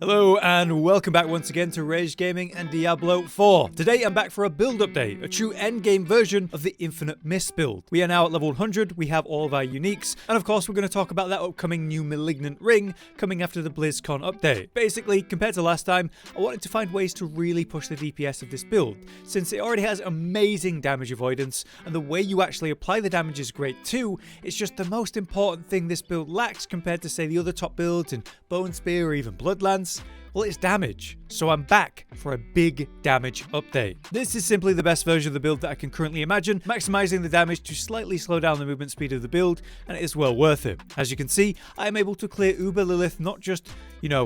Hello and welcome back once again to Rage Gaming and Diablo 4. Today I'm back for a build update, a true endgame version of the Infinimist build. We are now at level 100, we have all of our uniques, and of course we're going to talk about that upcoming new Malignant ring coming after the BlizzCon update. Basically, compared to last time, I wanted to find ways to really push the DPS of this build, since it already has amazing damage avoidance, and the way you actually apply the damage is great too. It's just the most important thing this build lacks compared to say the other top builds in Bone Spear or even Bloodlands. Well, it's damage. So I'm back for a big damage update. This is simply the best version of the build that I can currently imagine, maximizing the damage to slightly slow down the movement speed of the build, and it is well worth it. As you can see, I am able to clear Uber Lilith not just,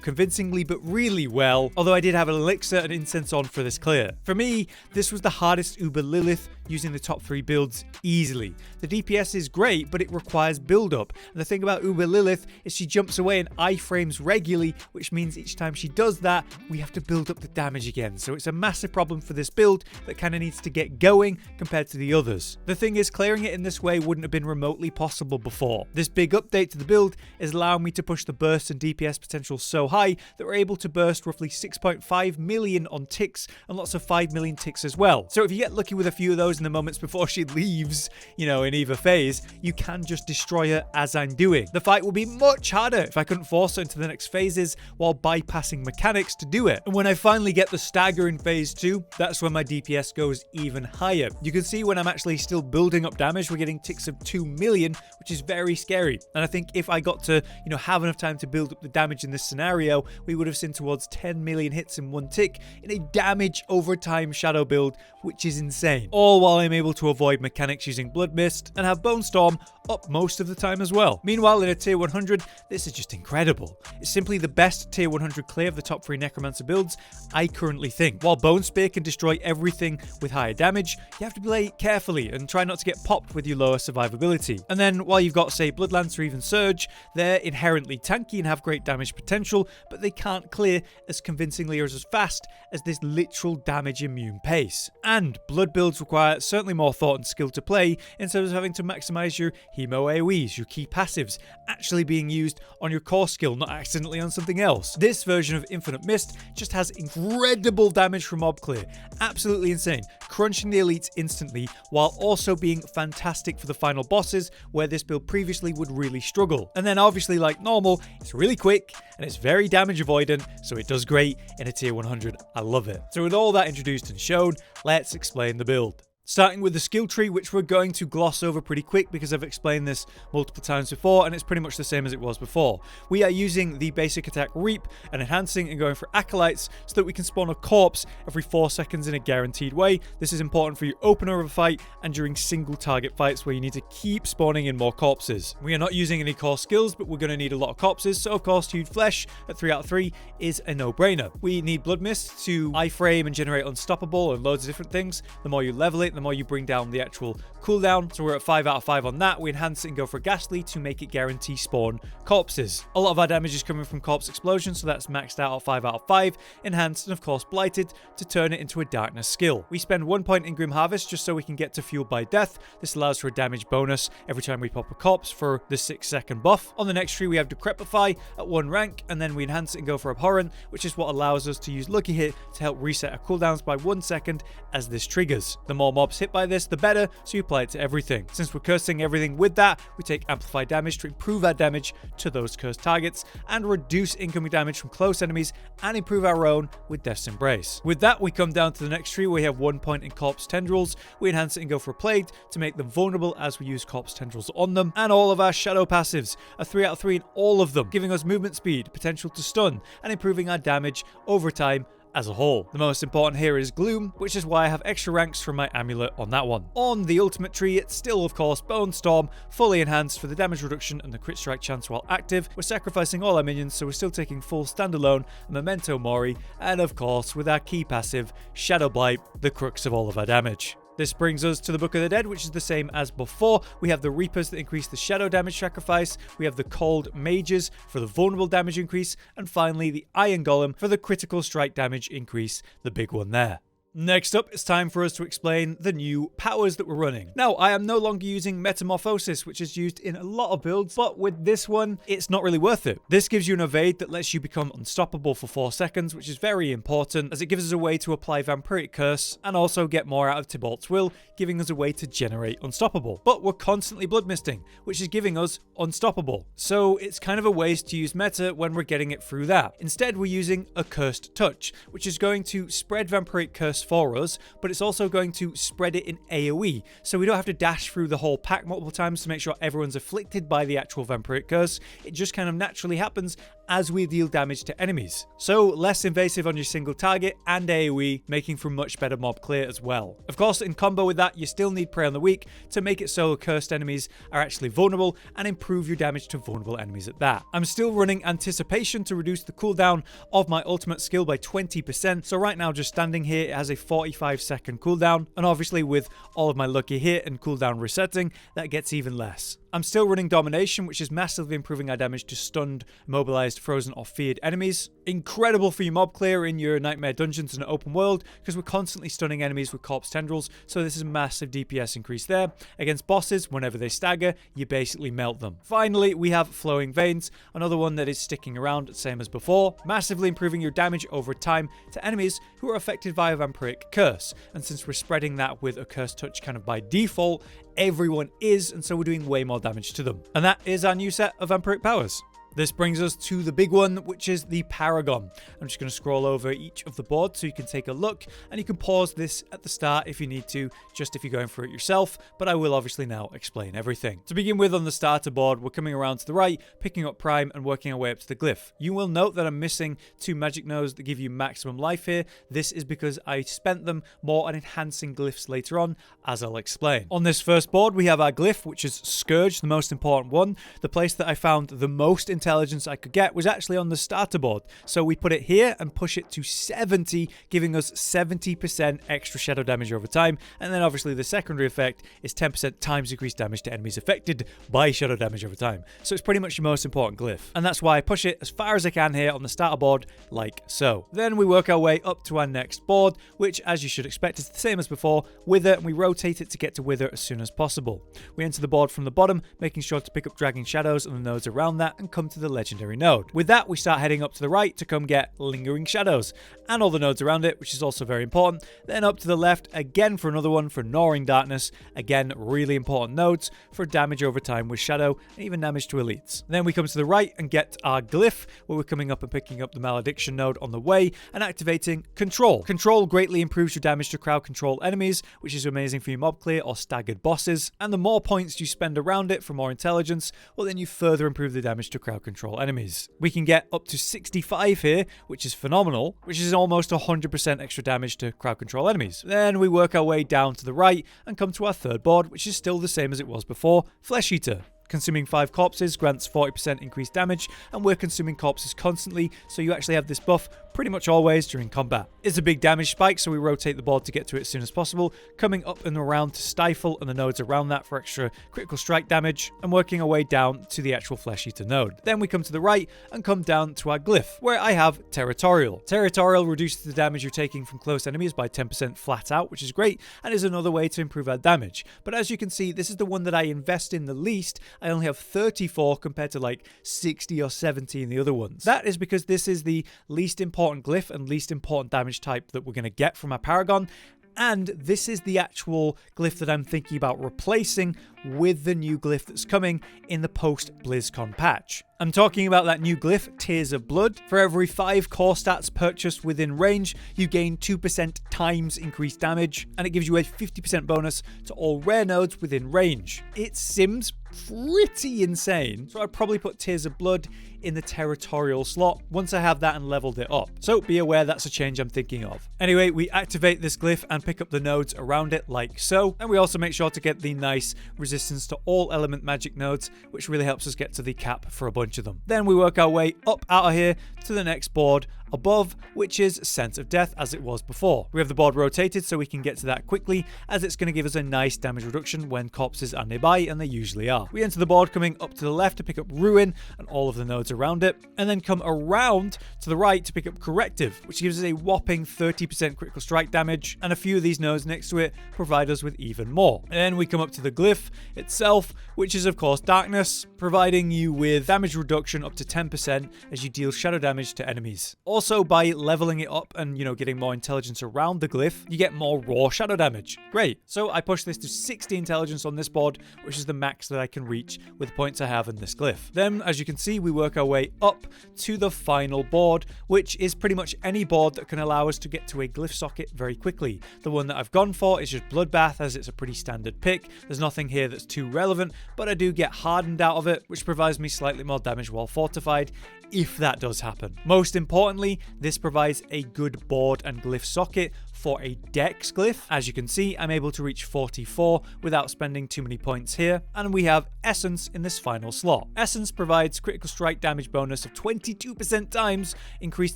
convincingly, but really well, although I did have an elixir and incense on for this clear. For me, this was the hardest Uber Lilith using the top 3 builds easily. The DPS is great, but it requires build up. And the thing about Uber Lilith is she jumps away and iframes regularly, which means each time she does that, we have to build up the damage again. So it's a massive problem for this build that kind of needs to get going compared to the others. The thing is, clearing it in this way wouldn't have been remotely possible before. This big update to the build is allowing me to push the burst and DPS potential so high that we're able to burst roughly 6.5 million on ticks and lots of 5 million ticks as well. So if you get lucky with a few of those in the moments before she leaves, in either phase, you can just destroy her as I'm doing. The fight will be much harder if I couldn't force her into the next phases while bypassing mechanics to do it. And when I finally get the stagger in phase 2, that's when my DPS goes even higher. You can see when I'm actually still building up damage, we're getting ticks of 2 million, which is very scary. And I think if I got to, have enough time to build up the damage in this scenario, we would have seen towards 10 million hits in one tick in a damage over time shadow build, which is insane. All while I'm able to avoid mechanics using Blood Mist and have Bone Storm up most of the time as well. Meanwhile, in a tier 100, this is just incredible. It's simply the best tier 100 clear of the top 3 Necromancer builds, I currently think. While Bone Spear can destroy everything with higher damage, you have to play carefully and try not to get popped with your lower survivability. And then while you've got, say, Bloodlance or even Surge, they're inherently tanky and have great damage potential, but they can't clear as convincingly or as fast as this literal damage immune pace. And blood builds require certainly more thought and skill to play instead of having to maximize your Hemo AoEs, your key passives, actually being used on your core skill, not accidentally on something else. This version of Infinimist just has incredible damage from mob clear. Absolutely insane. Crunching the elites instantly while also being fantastic for the final bosses where this build previously would really struggle. And then obviously, like normal, it's really quick and it's very damage avoidant, so it does great in a tier 100. I love it. So with all that introduced and shown, let's explain the build. Starting with the skill tree, which we're going to gloss over pretty quick because I've explained this multiple times before and it's pretty much the same as it was before. We are using the basic attack Reap and enhancing and going for Acolytes so that we can spawn a corpse every 4 seconds in a guaranteed way. This is important for your opener of a fight and during single target fights where you need to keep spawning in more corpses. We are not using any core skills, but we're going to need a lot of corpses, so of course Huge Flesh at 3 out of 3 is a no-brainer. We need Blood Mist to iframe and generate Unstoppable and loads of different things. The more you level it, the more you bring down the actual cooldown, so we're at 5 out of 5 on that. We enhance it and go for Ghastly to make it guarantee spawn corpses. A lot of our damage is coming from Corpse Explosion, so that's maxed out at 5 out of 5, enhanced and of course Blighted to turn it into a Darkness skill. We spend 1 point in Grim Harvest just so we can get to Fueled by Death. This allows for a damage bonus every time we pop a corpse for the 6-second buff. On the next tree we have Decrepify at 1 rank, and then we enhance it and go for Abhorrent, which is what allows us to use Lucky Hit to help reset our cooldowns by 1 second as this triggers. The more mobs hit by this, the better, so you apply it to everything. Since we're cursing everything with that, we take amplified damage to improve our damage to those cursed targets and reduce incoming damage from close enemies and improve our own with Death's Embrace. With that, we come down to the next tree where we have 1 point in Corpse Tendrils. We enhance it and go for Plagued to make them vulnerable as we use Corpse Tendrils on them, and all of our shadow passives are 3 out of 3 in all of them, giving us movement speed, potential to stun, and improving our damage over time as a whole. The most important here is Gloom, which is why I have extra ranks from my amulet on that one. On the ultimate tree, it's still of course Bone Storm, fully enhanced for the damage reduction and the crit strike chance while active. We're sacrificing all our minions, so we're still taking full standalone Memento Mori, and of course with our key passive Shadowblight, the crux of all of our damage. This brings us to the Book of the Dead, which is the same as before. We have the Reapers that increase the shadow damage sacrifice, we have the Cold Mages for the vulnerable damage increase, and finally the Iron Golem for the critical strike damage increase, the big one there. Next up, it's time for us to explain the new powers that we're running. Now, I am no longer using Metamorphosis, which is used in a lot of builds, but with this one, it's not really worth it. This gives you an evade that lets you become unstoppable for 4 seconds, which is very important, as it gives us a way to apply Vampiric Curse and also get more out of Tibalt's Will, giving us a way to generate Unstoppable. But we're constantly blood misting, which is giving us Unstoppable. So it's kind of a waste to use meta when we're getting it through that. Instead, we're using a Cursed Touch, which is going to spread Vampiric Curse for us, but it's also going to spread it in AoE, so we don't have to dash through the whole pack multiple times to make sure everyone's afflicted by the actual Vampiric Curse. It just kind of naturally happens as we deal damage to enemies. So less invasive on your single target and AoE, making for much better mob clear as well. Of course, in combo with that, you still need Prey on the Weak to make it so cursed enemies are actually vulnerable and improve your damage to vulnerable enemies at that. I'm still running Anticipation to reduce the cooldown of my ultimate skill by 20%, so right now just standing here it has a 45-second cooldown, and obviously with all of my lucky hit and cooldown resetting, that gets even less. I'm still running Domination, which is massively improving our damage to stunned, immobilized, frozen, or feared enemies. Incredible for your mob clear in your Nightmare Dungeons in an open world, because we're constantly stunning enemies with Corpse Tendrils, so this is a massive DPS increase there. Against bosses, whenever they stagger, you basically melt them. Finally, we have Flowing Veins, another one that is sticking around, same as before, massively improving your damage over time to enemies who are affected by a Vampiric Curse. And since we're spreading that with a Cursed Touch kind of by default, everyone is, and so we're doing way more damage to them. And that is our new set of Vampiric Powers. This brings us to the big one, which is the Paragon. I'm just going to scroll over each of the boards so you can take a look, and you can pause this at the start if you need to, just if you're going through it yourself, but I will obviously now explain everything. To begin with, on the starter board, we're coming around to the right, picking up Prime and working our way up to the glyph. You will note that I'm missing 2 magic nodes that give you maximum life here. This is because I spent them more on enhancing glyphs later on, as I'll explain. On this first board, we have our glyph, which is Scourge, the most important one. The place that I found the most intelligence I could get was actually on the starter board, so we put it here and push it to 70, giving us 70% extra shadow damage over time, and then obviously the secondary effect is 10% times increased damage to enemies affected by shadow damage over time. So it's pretty much the most important glyph, and that's why I push it as far as I can here on the starter board, like so. Then we work our way up to our next board, which, as you should expect, is the same as before, Wither, and we rotate it to get to Wither as soon as possible. We enter the board from the bottom, making sure to pick up Dragging Shadows and the nodes around that, and come to the legendary node. With that, we start heading up to the right to come get Lingering Shadows and all the nodes around it, which is also very important. Then up to the left again for another one for Gnawing Darkness, again really important nodes for damage over time with Shadow and even damage to elites. Then we come to the right and get our glyph, where we're coming up and picking up the Malediction node on the way and activating Control. Control greatly improves your damage to crowd control enemies, which is amazing for your mob clear or staggered bosses, and the more points you spend around it for more intelligence, well then you further improve the damage to crowd control enemies. We can get up to 65 here, which is phenomenal, which is almost 100% extra damage to crowd control enemies. Then we work our way down to the right and come to our third board, which is still the same as it was before, Flesh Eater. Consuming 5 corpses grants 40% increased damage, and we're consuming corpses constantly, so you actually have this buff pretty much always during combat. It's a big damage spike, so we rotate the board to get to it as soon as possible, coming up and around to Stifle and the nodes around that for extra critical strike damage, and working our way down to the actual Flesh Eater node. Then we come to the right and come down to our glyph, where I have Territorial. Territorial reduces the damage you're taking from close enemies by 10% flat out, which is great, and is another way to improve our damage. But as you can see, this is the one that I invest in the least. I only have 34 compared to like 60 or 70 in the other ones. That is because this is the least important glyph and least important damage type that we're going to get from our Paragon, and this is the actual glyph that I'm thinking about replacing with the new glyph that's coming in the post-BlizzCon patch. I'm talking about that new glyph, Tears of Blood. For every 5 core stats purchased within range, you gain 2% times increased damage, and it gives you a 50% bonus to all rare nodes within range. It seems pretty insane, so I'd probably put Tears of Blood in the Territorial slot once I have that and leveled it up. So be aware that's a change I'm thinking of. Anyway, we activate this glyph and pick up the nodes around it like so, and we also make sure to get the nice resistance to all element magic nodes, which really helps us get to the cap for a bunch of them. Then we work our way up out of here to the next board, above, which is Sense of Death as it was before. We have the board rotated so we can get to that quickly, as it's going to give us a nice damage reduction when corpses are nearby, and they usually are. We enter the board coming up to the left to pick up Ruin and all of the nodes around it, and then come around to the right to pick up Corrective, which gives us a whopping 30% critical strike damage, and a few of these nodes next to it provide us with even more. And then we come up to the glyph itself, which is of course Darkness, providing you with damage reduction up to 10% as you deal shadow damage to enemies. Also, by leveling it up and, getting more intelligence around the glyph, you get more raw shadow damage. Great. So I push this to 60 intelligence on this board, which is the max that I can reach with the points I have in this glyph. Then, as you can see, we work our way up to the final board, which is pretty much any board that can allow us to get to a glyph socket very quickly. The one that I've gone for is just Bloodbath, as it's a pretty standard pick. There's nothing here that's too relevant, but I do get Hardened out of it, which provides me slightly more damage while fortified, if that does happen. Most importantly, this provides a good board and glyph socket for a dex glyph. As you can see, I'm able to reach 44 without spending too many points here, and we have Essence in this final slot. Essence provides critical strike damage bonus of 22% times increased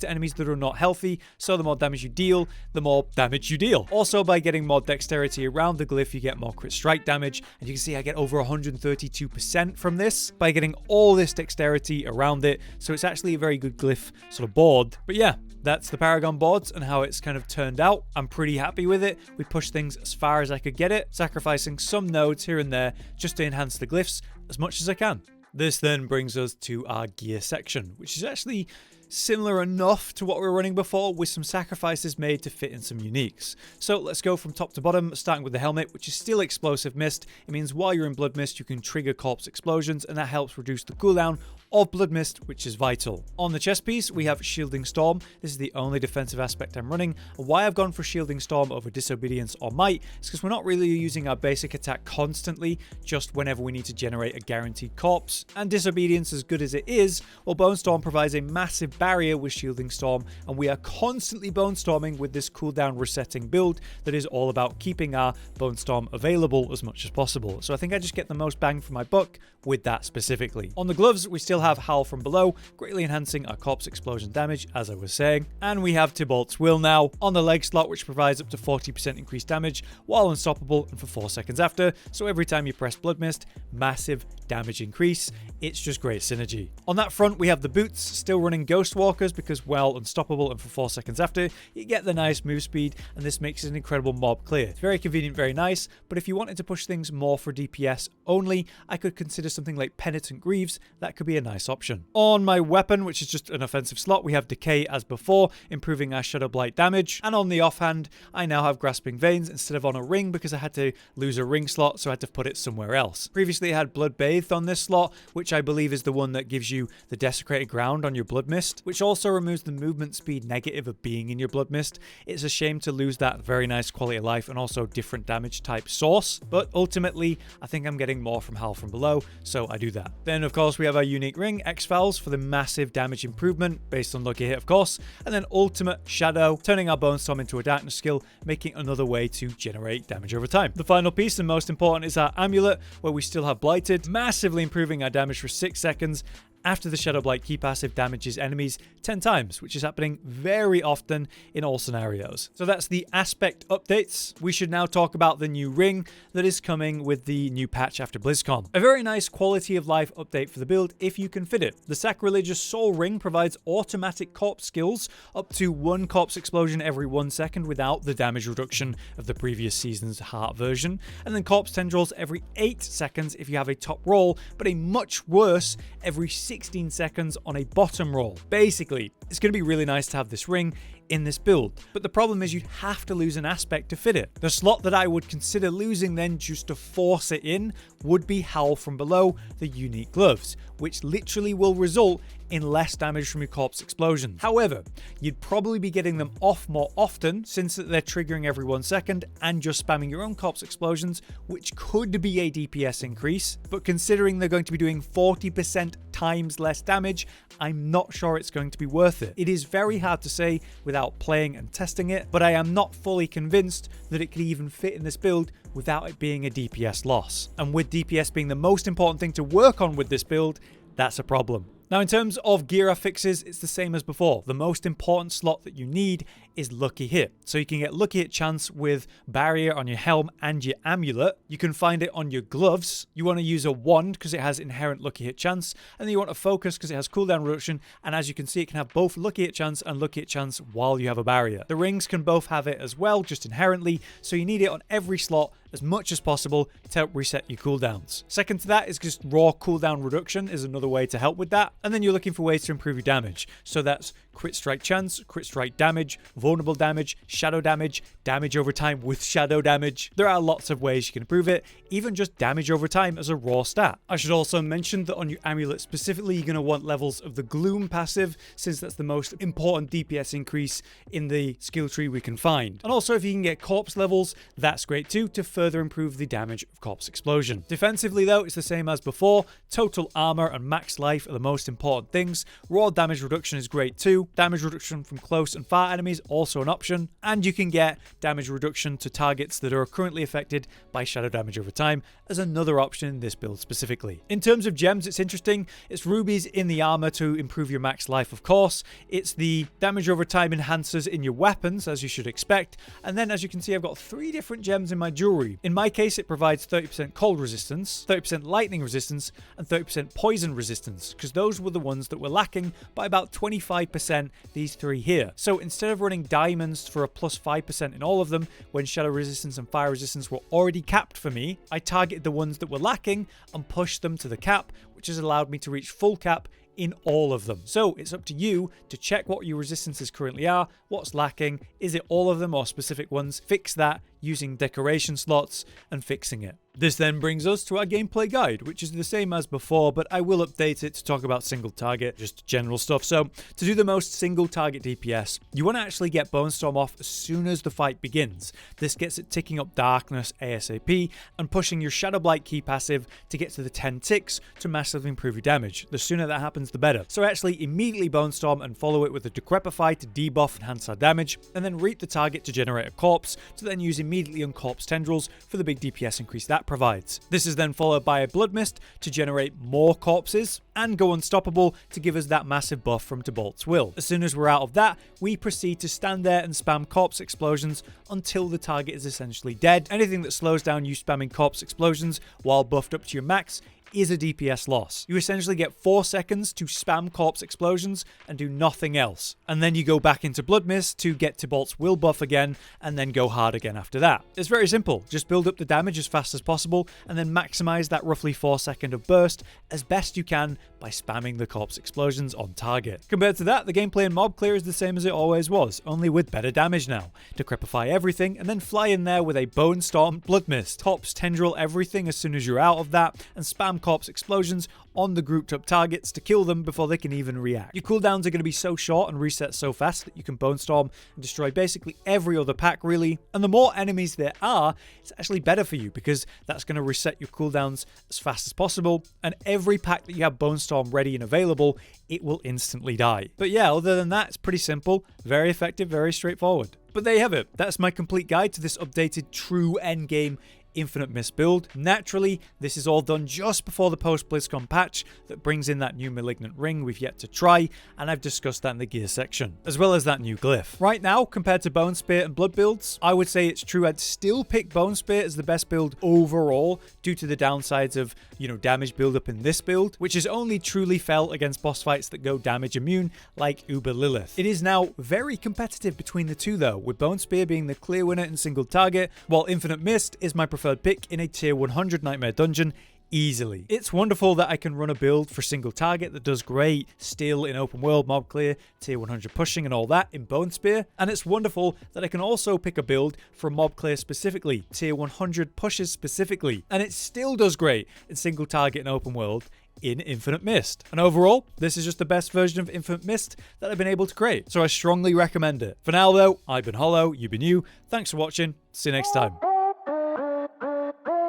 to enemies that are not healthy, so the more damage you deal, the more damage you deal. Also, by getting more dexterity around the glyph, you get more crit strike damage, and you can see I get over 132% from this by getting all this dexterity around it, so it's actually a very good glyph sort of board. But yeah, that's the Paragon boards and how it's kind of turned out. I'm pretty happy with it. We pushed things as far as I could get it, sacrificing some nodes here and there just to enhance the glyphs as much as I can. This then brings us to our gear section, which is actually similar enough to what we were running before, with some sacrifices made to fit in some uniques. So let's go from top to bottom, starting with the helmet, which is still Explosive Mist. It means while you're in Blood Mist, you can trigger corpse explosions, and that helps reduce the cooldown of Blood Mist, which is vital. On the chest piece, we have Shielding Storm. This is the only defensive aspect I'm running, and why I've gone for Shielding Storm over Disobedience or Might is because we're not really using our basic attack constantly, just whenever we need to generate a guaranteed corpse. And Disobedience, as good as it is, well, Bone Storm provides a massive barrier with Shielding Storm, and we are constantly Bone Storming with this cooldown resetting build that is all about keeping our Bone Storm available as much as possible. So I think I just get the most bang for my buck with that specifically. On the gloves, we still have Howl from Below, greatly enhancing our corpse explosion damage, as I was saying. And we have Tybalt's Will now on the leg slot, which provides up to 40% increased damage while unstoppable and for 4 seconds after. So every time you press Blood Mist, massive damage increase. It's just great synergy. On that front, we have the boots, still running Ghost Walkers because while unstoppable and for 4 seconds after, you get the nice move speed, and this makes it an incredible mob clear. It's very convenient, very nice, but if you wanted to push things more for DPS only, I could consider something like Penitent Greaves. That could be a nice option. On my weapon, which is just an offensive slot, we have Decay as before, improving our Shadowblight damage, and on the offhand, I now have Grasping Veins instead of on a ring because I had to lose a ring slot, so I had to put it somewhere else. Previously, I had Blood Bathed on this slot, which I believe is the one that gives you the Desecrated Ground on your Blood Mist, which also removes the movement speed negative of being in your Blood Mist. It's a shame to lose that very nice quality of life and also different damage type source, but ultimately, I think I'm getting more from Howl from Below, so I do that. Then, of course, we have our unique ring, X-Fouls, for the massive damage improvement based on lucky hit, of course, and then Ultimate Shadow, turning our Bone Storm into a Darkness skill, making another way to generate damage over time. The final piece, and most important, is our Amulet, where we still have Blighted, massively improving our damage for 6 seconds after the Shadowblight key passive damages enemies 10 times, which is happening very often in all scenarios. So that's the aspect updates. We should now talk about the new ring that is coming with the new patch after BlizzCon. A very nice quality of life update for the build if you can fit it. The Sacrilegious Soul Ring provides automatic corpse skills, up to 1 corpse explosion every 1 second without the damage reduction of the previous season's heart version, and then corpse tendrils every 8 seconds if you have a top roll, but a much worse every 16 seconds on a bottom roll. Basically, it's going to be really nice to have this ring in this build, but the problem is you'd have to lose an aspect to fit it. The slot that I would consider losing then just to force it in would be Howl from Below, the unique gloves, which literally will result in less damage from your corpse explosions. However, you'd probably be getting them off more often since they're triggering every 1 second and just spamming your own corpse explosions, which could be a DPS increase, but considering they're going to be doing 40% times less damage, I'm not sure it's going to be worth it. It is very hard to say without playing and testing it, but I am not fully convinced that it could even fit in this build without it being a DPS loss. And with DPS being the most important thing to work on with this build, that's a problem. Now, in terms of gear affixes, it's the same as before. The most important slot that you need is Lucky Hit. So you can get Lucky Hit chance with Barrier on your helm and your amulet. You can find it on your gloves. You want to use a wand because it has inherent Lucky Hit chance. And then you want to focus because it has cooldown reduction. And as you can see, it can have both Lucky Hit chance and Lucky Hit chance while you have a barrier. The rings can both have it as well, just inherently. So you need it on every slot as much as possible to help reset your cooldowns. Second to that is just raw cooldown reduction is another way to help with that. And then you're looking for ways to improve your damage. So that's crit strike chance, crit strike damage, vulnerable damage, shadow damage, damage over time with shadow damage. There are lots of ways you can improve it, even just damage over time as a raw stat. I should also mention that on your amulet specifically, you're going to want levels of the Gloom passive, since that's the most important DPS increase in the skill tree we can find. And also if you can get corpse levels, that's great too, to further improve the damage of corpse explosion. Defensively though, it's the same as before. Total armor and max life are the most important things. Raw damage reduction is great too. Damage reduction from close and far enemies, also an option. And you can get damage reduction to targets that are currently affected by shadow damage over time as another option in this build specifically. In terms of gems, it's interesting. It's rubies in the armor to improve your max life, of course. It's the damage over time enhancers in your weapons, as you should expect. And then as you can see, I've got 3 different gems in my jewelry. In my case, it provides 30% cold resistance, 30% lightning resistance, and 30% poison resistance, because those were the ones that were lacking by about 25%, these 3 here. So instead of running diamonds for a plus 5% in all of them, when shadow resistance and fire resistance were already capped for me, I targeted the ones that were lacking and pushed them to the cap, which has allowed me to reach full cap in all of them. So it's up to you to check what your resistances currently are, what's lacking, is it all of them or specific ones, fix that using decoration slots and fixing it. This then brings us to our gameplay guide, which is the same as before, but I will update it to talk about single target, just general stuff. So to do the most single target DPS, you want to actually get Bone Storm off as soon as the fight begins. This gets it ticking up darkness ASAP and pushing your Shadowblight key passive to get to the 10 ticks to massively improve your damage. The sooner that happens, the better. So actually immediately Bone Storm and follow it with a Decrepify to debuff and enhance our damage, and then reap the target to generate a corpse, to then use immediately uncorpse tendrils for the big DPS increase that provides. This is then followed by a Blood Mist to generate more corpses, and go Unstoppable to give us that massive buff from Tibalt's Will. As soon as we're out of that, we proceed to stand there and spam corpse explosions until the target is essentially dead. Anything that slows down you spamming corpse explosions while buffed up to your max is a DPS loss. You essentially get 4 seconds to spam corpse explosions and do nothing else. And then you go back into Blood Mist to get Tibalt's Will buff again, and then go hard again after that. It's very simple. Just build up the damage as fast as possible, and then maximize that roughly 4 second of burst as best you can by spamming the corpse explosions on target. Compared to that, the gameplay in mob clear is the same as it always was, only with better damage now. Decrepify everything, and then fly in there with a Bone Storm Blood Mist. Corpse tendril everything as soon as you're out of that, and spam corpse explosions on the grouped up targets to kill them before they can even react. Your cooldowns are going to be so short and reset so fast that you can Bone Storm and destroy basically every other pack really, and the more enemies there are, it's actually better for you because that's going to reset your cooldowns as fast as possible, and every pack that you have Bone Storm ready and available, it will instantly die. But yeah, other than that, it's pretty simple, very effective, very straightforward. But there you have it. That's my complete guide to this updated true endgame Infinimist build. Naturally, this is all done just before the post-BlizzCon patch that brings in that new Malignant Ring we've yet to try, and I've discussed that in the gear section, as well as that new glyph. Right now, compared to Bone Spear and Blood builds, I would say it's true I'd still pick Bone Spear as the best build overall, due to the downsides of, damage buildup in this build, which is only truly felt against boss fights that go damage immune, like Uber Lilith. It is now very competitive between the two though, with Bone Spear being the clear winner in single target, while Infinimist is my preferred pick in a tier 100 Nightmare Dungeon easily. It's wonderful that I can run a build for single target that does great still in open world, mob clear, tier 100 pushing and all that in Bone Spear, and it's wonderful that I can also pick a build for mob clear specifically, tier 100 pushes specifically, and it still does great in single target and open world in Infinimist. And overall, this is just the best version of Infinimist that I've been able to create, so I strongly recommend it. For now though, I've been Hollow, you've been you, thanks for watching, see you next time.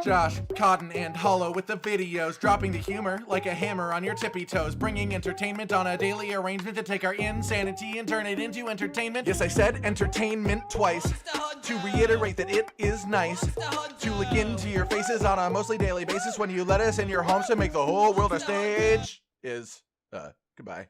Josh, Cotton, and Hollow with the videos, dropping the humor like a hammer on your tippy toes, bringing entertainment on a daily arrangement to take our insanity and turn it into entertainment. Yes, I said entertainment twice, to reiterate that it is nice to look into your faces on a mostly daily basis when you let us in your homes to make the whole world a stage. Goodbye.